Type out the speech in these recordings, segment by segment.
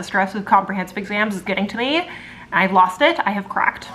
The stress of comprehensive exams is getting to me. I've lost it. I have cracked.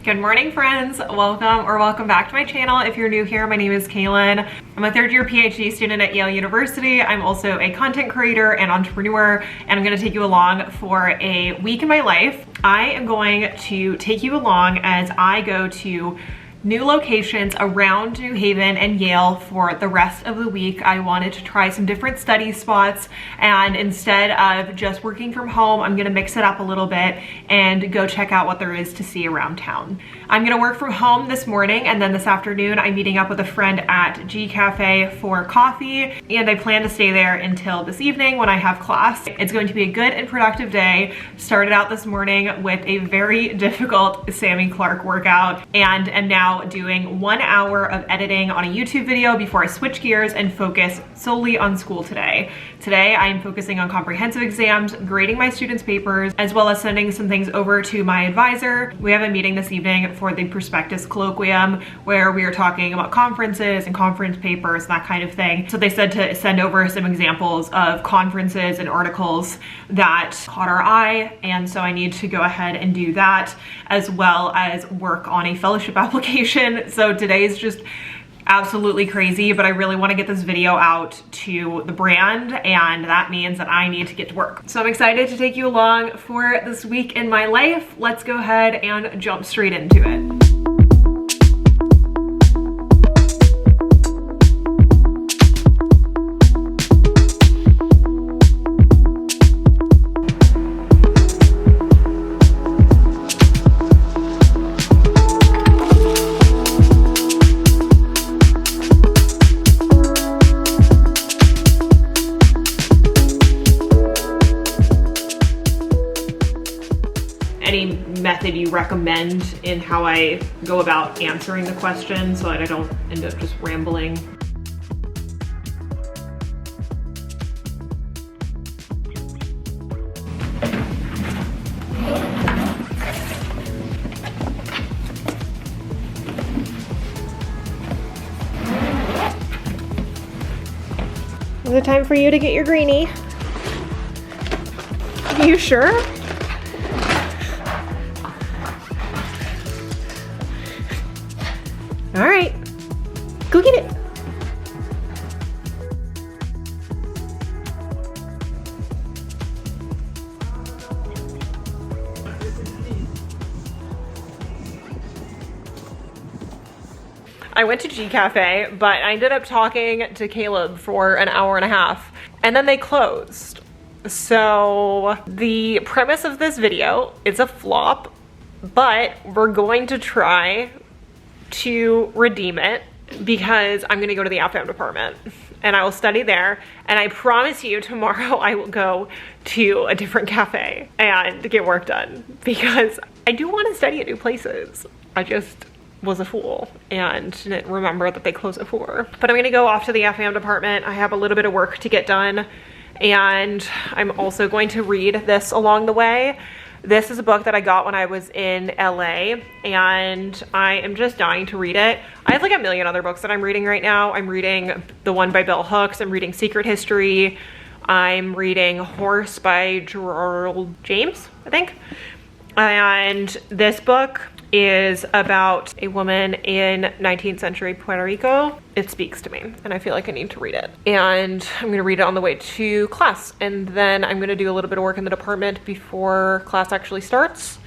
Good morning, friends. Welcome back to my channel. If you're new here, my name is Kaelyn. I'm a third year PhD student at Yale University. I'm also a content creator and entrepreneur, and I'm gonna take you along for a week in my life. I am going to take you along as I go to new locations around New Haven and Yale for the rest of the week. I wanted to try some different study spots, and instead of just working from home, I'm gonna mix it up a little bit and go check out what there is to see around town. I'm gonna work from home this morning, and then this afternoon I'm meeting up with a friend at G Cafe for coffee, and I plan to stay there until this evening when I have class. It's going to be a good and productive day. Started out this morning with a very difficult Sammy Clark workout, and am now doing 1 hour of editing on a YouTube video before I switch gears and focus solely on school today. Today I am focusing on comprehensive exams, grading my students' papers, as well as sending some things over to my advisor. We have a meeting this evening for the Prospectus colloquium where we are talking about conferences and conference papers and that kind of thing. So they said to send over some examples of conferences and articles that caught our eye, and so I need to go ahead and do that, as well as work on a fellowship application. So today is just absolutely crazy, but I really want to get this video out to the brand, and that means that I need to get to work. So I'm excited to take you along for this week in my life. Let's go ahead and jump straight into it. Any method you recommend in how I go about answering the question so that I don't end up just rambling? Is it time for you to get your greenie? Are you sure? All right, go get it. I went to G Cafe, but I ended up talking to Caleb for an hour and a half, and then they closed. So the premise of this video is a flop, but we're going to try to redeem it because I'm gonna go to the outbound department and I will study there. And I promise you tomorrow I will go to a different cafe and get work done because I do want to study at new places. I just was a fool and didn't remember that they close at 4. But I'm gonna go off to the FAM department. I have a little bit of work to get done, and I'm also going to read this along the way. This is a book that I got when I was in LA, and I am just dying to read it. I have like a million other books that I'm reading right now. I'm reading the one by Bell Hooks. I'm reading Secret History. I'm reading Horse by Gerald James, I think. And this book is about a woman in 19th century Puerto Rico. It speaks to me and I feel like I need to read it. And I'm gonna read it on the way to class. And then I'm gonna do a little bit of work in the department before class actually starts.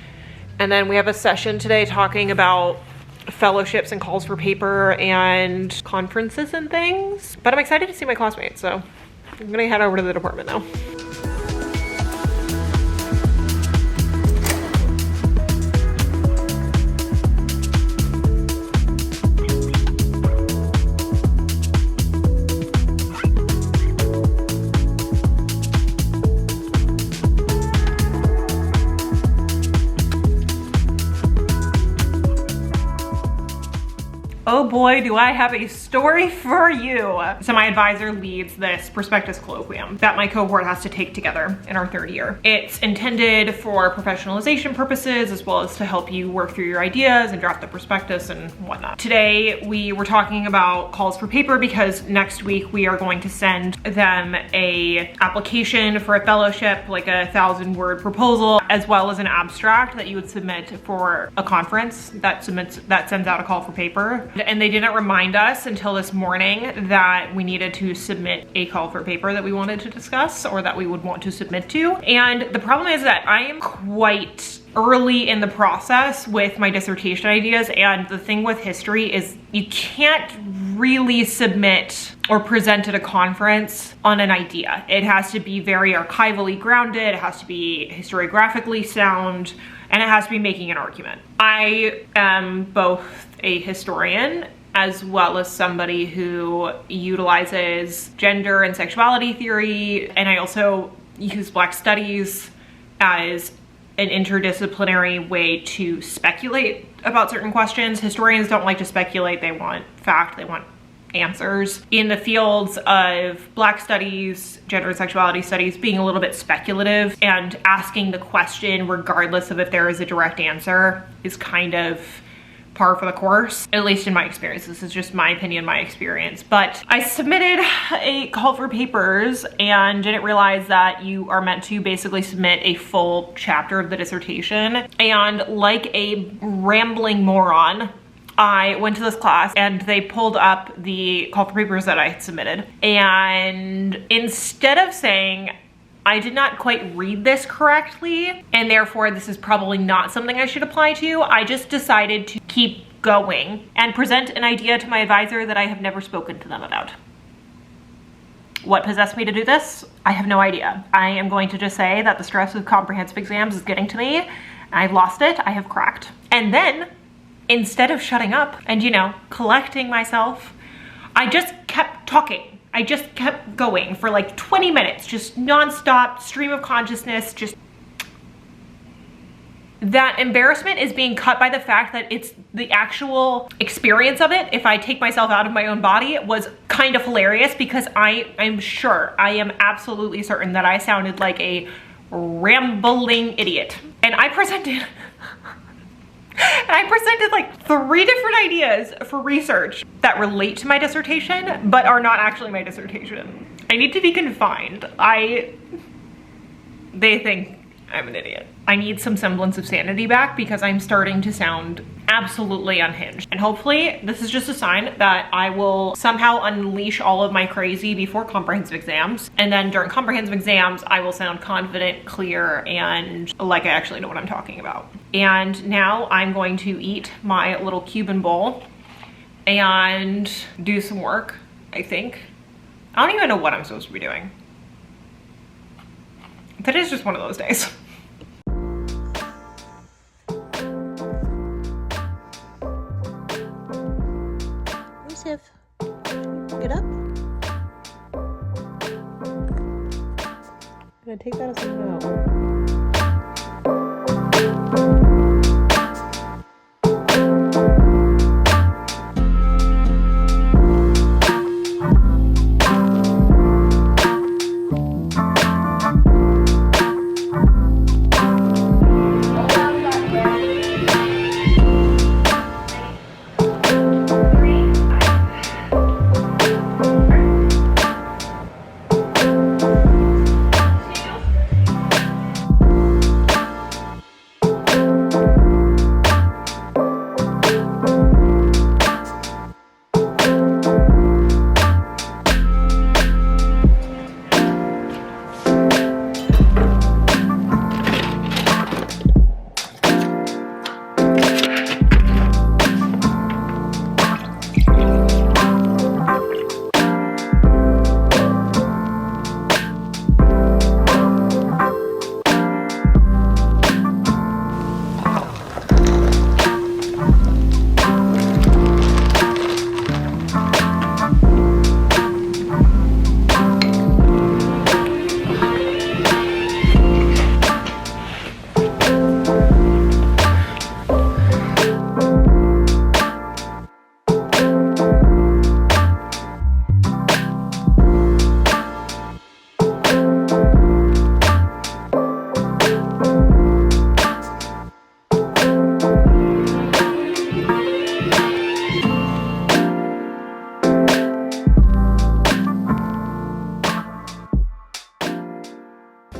And then we have a session today talking about fellowships and calls for paper and conferences and things. But I'm excited to see my classmates, so I'm gonna head over to the department now. Oh boy, do I have a story for you. So my advisor leads this Prospectus colloquium that my cohort has to take together in our 3rd year. It's intended for professionalization purposes as well as to help you work through your ideas and draft the prospectus and whatnot. Today we were talking about calls for paper because next week we are going to send them a application for a fellowship, like a 1,000-word proposal, as well as an abstract that you would submit for a conference that sends out a call for paper. And they didn't remind us until this morning that we needed to submit a call for paper that we wanted to discuss or that we would want to submit to. And the problem is that I am quite early in the process with my dissertation ideas, and the thing with history is you can't really submit or present at a conference on an idea. It has to be very archivally grounded, it has to be historiographically sound, and it has to be making an argument. I am both a historian as well as somebody who utilizes gender and sexuality theory, and I also use Black studies as an interdisciplinary way to speculate about certain questions. Historians don't like to speculate, they want fact, they want answers. In the fields of Black studies, gender and sexuality studies, being a little bit speculative and asking the question regardless of if there is a direct answer is kind of par for the course, at least in my experience. This is just my opinion, my experience. But I submitted a call for papers and didn't realize that you are meant to basically submit a full chapter of the dissertation. And like a rambling moron, I went to this class and they pulled up the call for papers that I had submitted. And instead of saying, I did not quite read this correctly, and therefore this is probably not something I should apply to, I just decided to keep going and present an idea to my advisor that I have never spoken to them about. What possessed me to do this? I have no idea. I am going to just say that the stress of comprehensive exams is getting to me. I've lost it, I have cracked. And then, instead of shutting up and, you know, collecting myself, I just kept talking. I just kept going for like 20 minutes, just nonstop stream of consciousness, just. That embarrassment is being cut by the fact that it's the actual experience of it. If I take myself out of my own body, it was kind of hilarious because I am absolutely certain that I sounded like a rambling idiot. And I presented like 3 different ideas for research that relate to my dissertation, but are not actually my dissertation. I need to be confined. They think I'm an idiot. I need some semblance of sanity back because I'm starting to sound absolutely unhinged. And hopefully this is just a sign that I will somehow unleash all of my crazy before comprehensive exams. And then during comprehensive exams, I will sound confident, clear, and like I actually know what I'm talking about. And now I'm going to eat my little Cuban bowl and do some work, I think. I don't even know what I'm supposed to be doing. Today's just one of those days. Yusuf, get up. gonna take that as a no.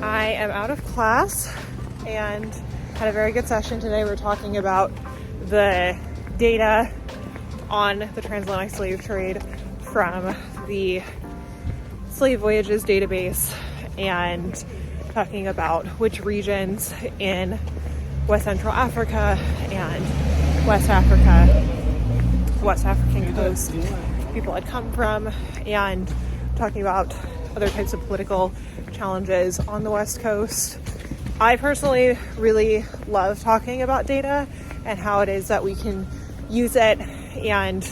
I am out of class and had a very good session today. We're talking about the data on the transatlantic slave trade from the slave voyages database and talking about which regions in West Central Africa and West African coast people had come from, and talking about other types of political challenges on the West Coast. I personally really love talking about data and how it is that we can use it and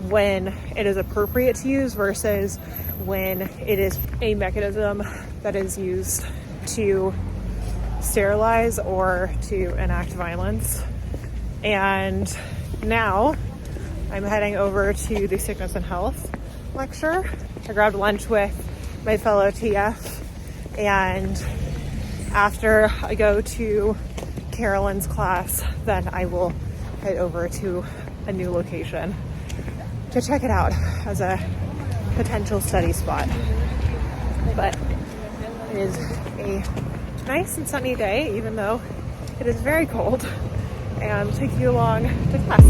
when it is appropriate to use versus when it is a mechanism that is used to sterilize or to enact violence. And now I'm heading over to the sickness and health lecture. I grabbed lunch with my fellow TF, and after I go to Kaelyn's class, then I will head over to a new location to check it out as a potential study spot. But it is a nice and sunny day, even though it is very cold, and I'll take you along to class.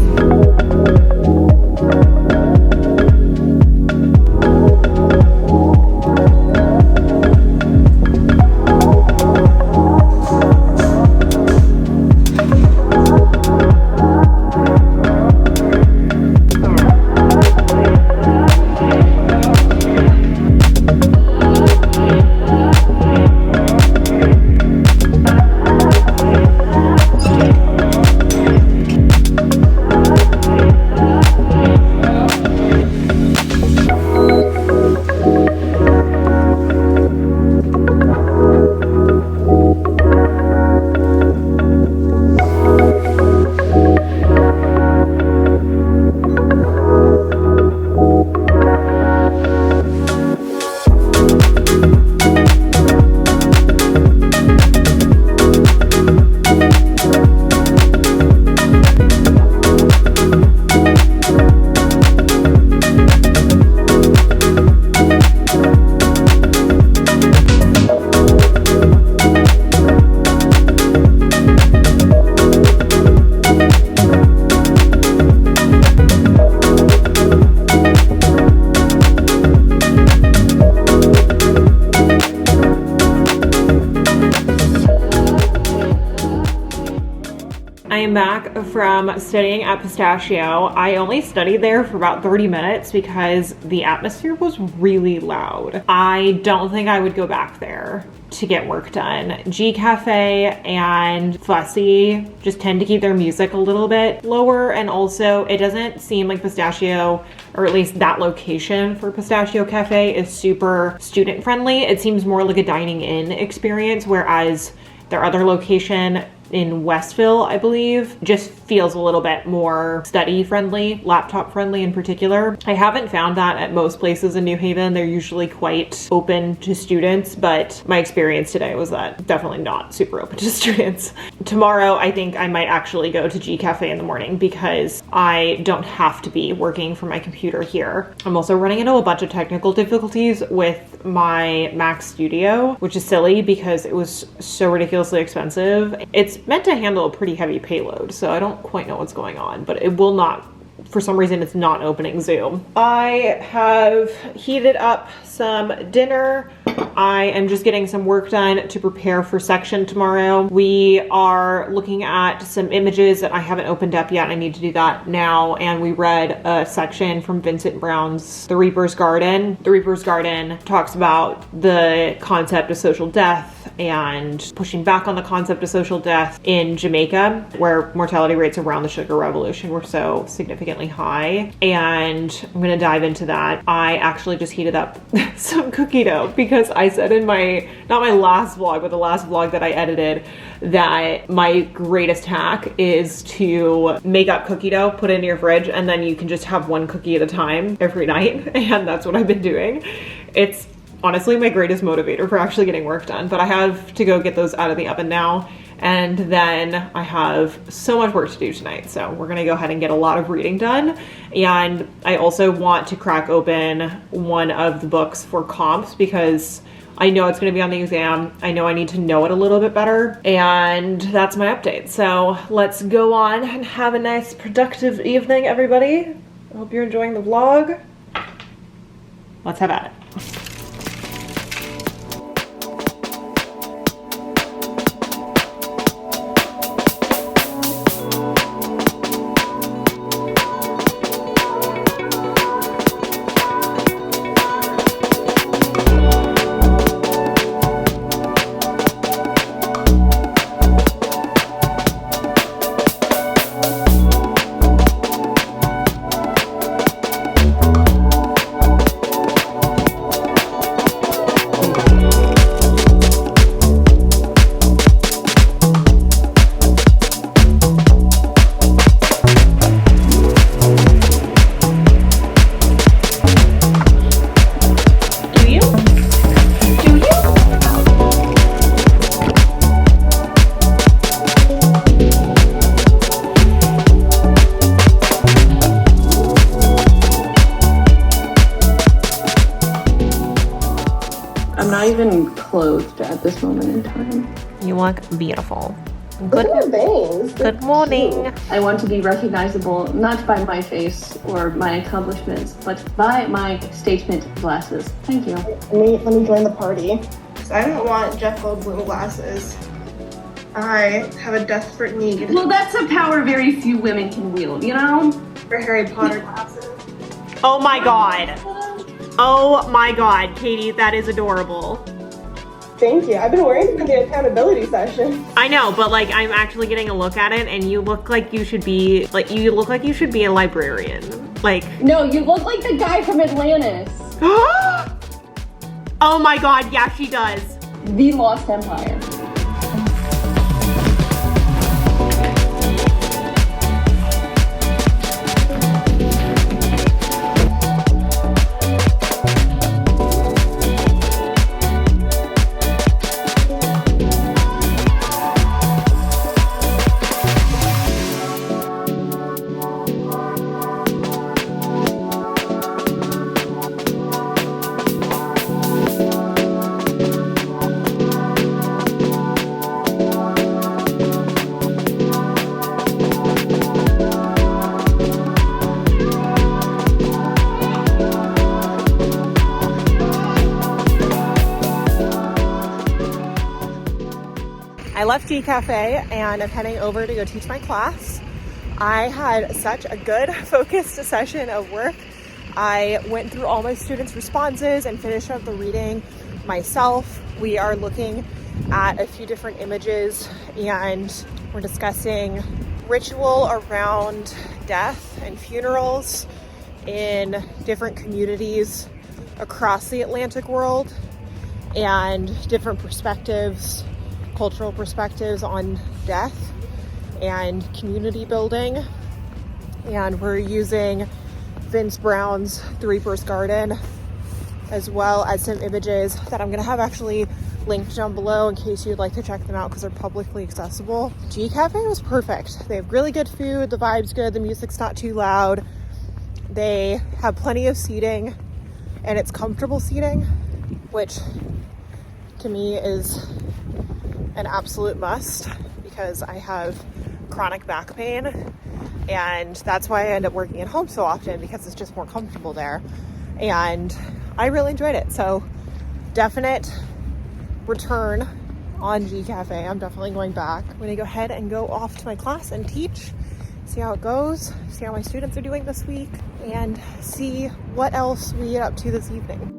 I am back from studying at Pistachio. I only studied there for about 30 minutes because the atmosphere was really loud. I don't think I would go back there to get work done. G Cafe and Fussy just tend to keep their music a little bit lower, and also it doesn't seem like Pistachio, or at least that location for Pistachio Cafe, is super student friendly. It seems more like a dining in experience, whereas their other location in Westville, I believe, just feels a little bit more study friendly, laptop friendly in particular. I haven't found that at most places in New Haven. They're usually quite open to students, but my experience today was that definitely not super open to students. Tomorrow, I think I might actually go to G Cafe in the morning because I don't have to be working from my computer here. I'm also running into a bunch of technical difficulties with my Mac Studio, which is silly because it was so ridiculously expensive. It's meant to handle a pretty heavy payload, so I don't quite know what's going on, but it will not, for some reason, it's not opening Zoom. I have heated up some dinner. I am just getting some work done to prepare for section tomorrow. We are looking at some images that I haven't opened up yet. I need to do that now. And we read a section from Vincent Brown's The Reaper's Garden. The Reaper's Garden talks about the concept of social death and pushing back on the concept of social death in Jamaica, where mortality rates around the sugar revolution were so significantly high. And I'm gonna dive into that. I actually just heated up some cookie dough because I said in my, not my last vlog, but the last vlog that I edited, that my greatest hack is to make up cookie dough, put it in your fridge, and then you can just have one cookie at a time every night. And that's what I've been doing. It's honestly my greatest motivator for actually getting work done, but I have to go get those out of the oven now. And then I have so much work to do tonight. So we're gonna go ahead and get a lot of reading done. And I also want to crack open one of the books for comps because I know it's gonna be on the exam. I know I need to know it a little bit better. And that's my update. So let's go on and have a nice productive evening, everybody. I hope you're enjoying the vlog. Let's have at it. Even clothed at this moment in time. You look beautiful. Good morning. Good morning. I want to be recognizable not by my face or my accomplishments, but by my statement glasses. Thank you. Let me join the party. I don't want Jeff Goldblum glasses. I have a desperate need. Well, that's a power very few women can wield, you know? For Harry Potter glasses. Oh my god. Oh my god, Katie, that is adorable. Thank you. I've been wearing for the accountability session. I know, but like I'm actually getting a look at it and you look like you should be a librarian. Like no, you look like the guy from Atlantis. Oh my god, yeah, she does. The Lost Empire. I left G Cafe and I'm heading over to go teach my class. I had such a good focused session of work. I went through all my students' responses and finished up the reading myself. We are looking at a few different images and we're discussing ritual around death and funerals in different communities across the Atlantic world and different perspectives, cultural perspectives on death and community building. And we're using Vince Brown's The Reaper's Garden, as well as some images that I'm gonna have actually linked down below in case you'd like to check them out because they're publicly accessible. G Cafe was perfect. They have really good food, the vibe's good, the music's not too loud. They have plenty of seating and it's comfortable seating, which to me is an absolute must because I have chronic back pain and that's why I end up working at home so often because it's just more comfortable there. And I really enjoyed it. So definite return on G Cafe. I'm definitely going back. I'm gonna go ahead and go off to my class and teach, see how it goes, see how my students are doing this week, and see what else we get up to this evening.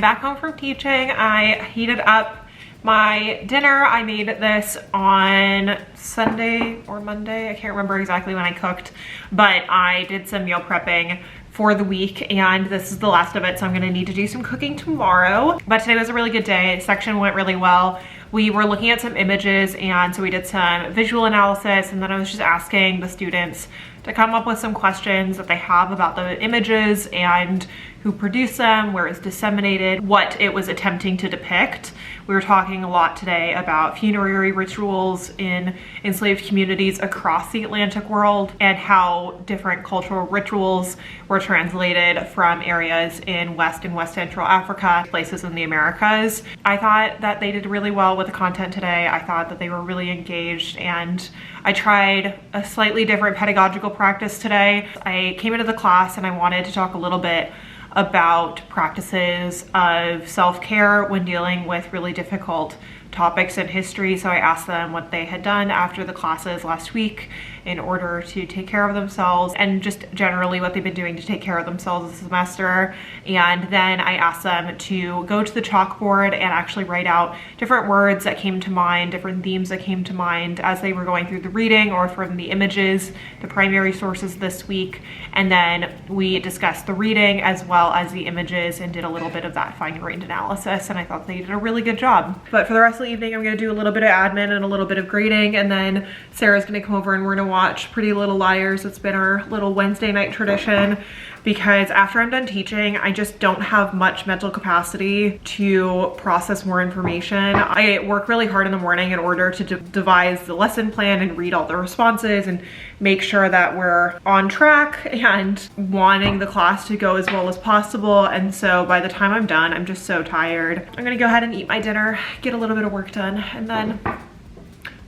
Back home from teaching, I heated up my dinner. I made this on Sunday or Monday. I can't remember exactly when I cooked, but I did some meal prepping for the week and this is the last of it. So I'm gonna need to do some cooking tomorrow. But today was a really good day. Section went really well. We were looking at some images and so we did some visual analysis and then I was just asking the students to come up with some questions that they have about the images and who produced them, where it's disseminated, what it was attempting to depict. We were talking a lot today about funerary rituals in enslaved communities across the Atlantic world and how different cultural rituals were translated from areas in West and West Central Africa, places in the Americas. I thought that they did really well with the content today. I thought that they were really engaged and I tried a slightly different pedagogical practice today. I came into the class and I wanted to talk a little bit about practices of self-care when dealing with really difficult topics in history. So I asked them what they had done after the classes last week in order to take care of themselves and just generally what they've been doing to take care of themselves this semester. And then I asked them to go to the chalkboard and actually write out different words that came to mind, different themes that came to mind as they were going through the reading or from the images, the primary sources this week. And then we discussed the reading as well as the images and did a little bit of that fine-grained analysis. And I thought they did a really good job. But for the rest of the evening, I'm gonna do a little bit of admin and a little bit of grading. And then Sarah's gonna come over and we're gonna watch Pretty Little Liars. It's been our little Wednesday night tradition because after I'm done teaching, I just don't have much mental capacity to process more information. I work really hard in the morning in order to devise the lesson plan and read all the responses and make sure that we're on track and wanting the class to go as well as possible. And so by the time I'm done, I'm just so tired. I'm gonna go ahead and eat my dinner, get a little bit of work done, and then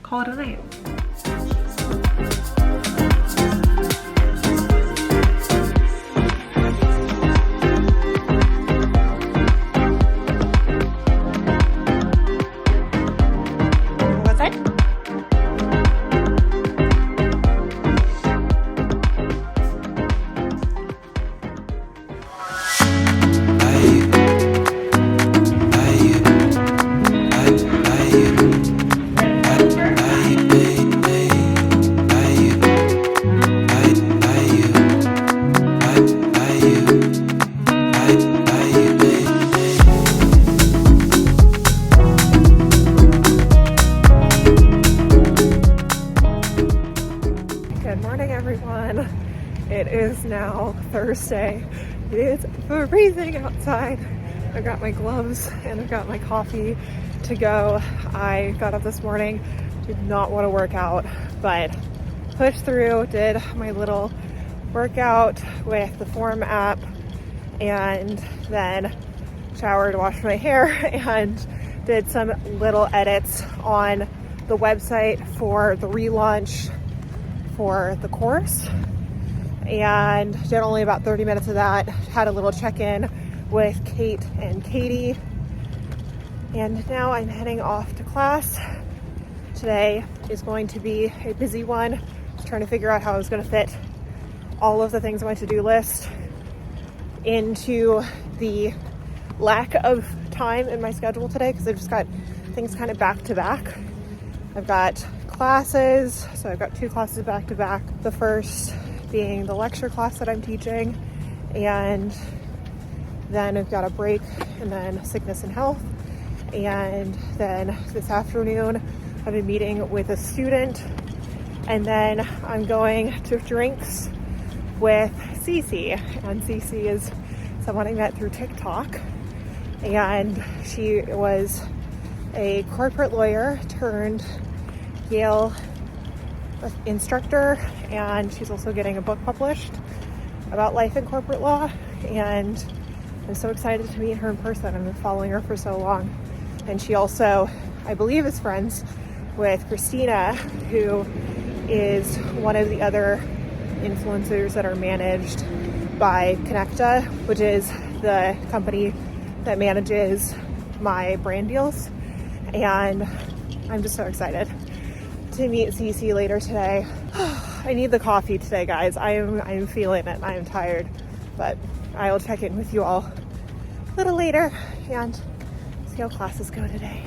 call it a night. It is now Thursday. It is freezing outside. I've got my gloves and I've got my coffee to go. I got up this morning, did not want to work out, but pushed through, did my little workout with the Form app, and then showered, washed my hair, and did some little edits on the website for the relaunch for the course, and did only about 30 minutes of that. Had a little check-in with Kate and Katie, and now I'm heading off to class. Today is going to be a busy one. Just trying to figure out how I was going to fit all of the things on my to-do list into the lack of time in my schedule today, because I've just got things kind of back to back. I've got classes, so I've got 2 classes back to back. The first being the lecture class that I'm teaching, and then I've got a break, and then sickness and health. And then this afternoon I have a meeting with a student, and then I'm going to drinks with Cece. And Cece is someone I met through TikTok, and she was a corporate lawyer turned Yale instructor, and she's also getting a book published about life in corporate law, and I'm so excited to meet her in person. I've been following her for so long. And she also, I believe, is friends with Christina, who is one of the other influencers that are managed by Connecta, which is the company that manages my brand deals. And I'm just so excited to meet Cece later today. I need the coffee today, guys. I'm feeling it. I am tired, but I will check in with you all a little later and see how classes go today.